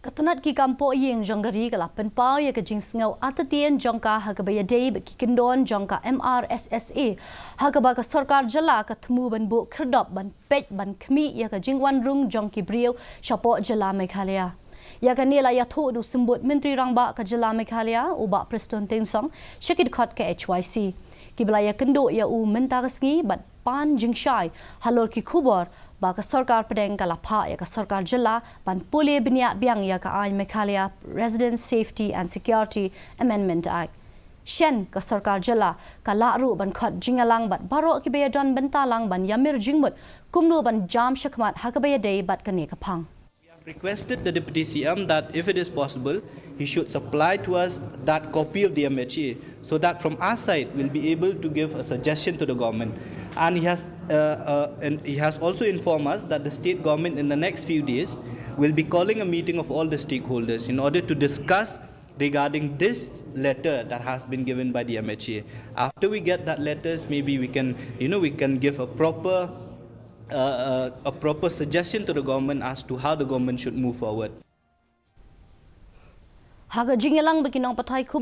Katunat ki kampo yeng jonggari kala penpau ya ke jingsngau atatien jongka hakabaya day ki kendon jongka MRSSA hakaba ka sarkar Jylla ka thmu ban bu khrdop ban pej ban khmi ya ka jingwan rung jongki brieu chapo Jylla Meghalaya ya ka nela ya thu du Symbud Myntri Rangbah ka Jylla Meghalaya uba Preston Tengsong shakit khot KHASI kibla Ïakynduh ya u mentagasngi bat pan jingshai halor ki khubor ba ka sarkar pedeng ka lapha ya ka sarkar Jylla ban pule bnia biang ya ka ai Meghalaya Resident Safety and Security Amendment Act shen ka sarkar Jylla ka laru ban khot jingalang bat baro ki be don bentalang ban yamir jingmut kumnu ban jam shakmat hakabaya day bat kane ka phang. Requested the Deputy CM that if it is possible, he should supply to us that copy of the MHA so that from our side we'll be able to give a suggestion to the government. And he has also informed us that the state government in the next few days will be calling a meeting of all the stakeholders in order to discuss regarding this letter that has been given by the MHA. After we get that letters, maybe we can give a proper suggestion to the government as to how the government should move forward. Haga jingalang bikinong patay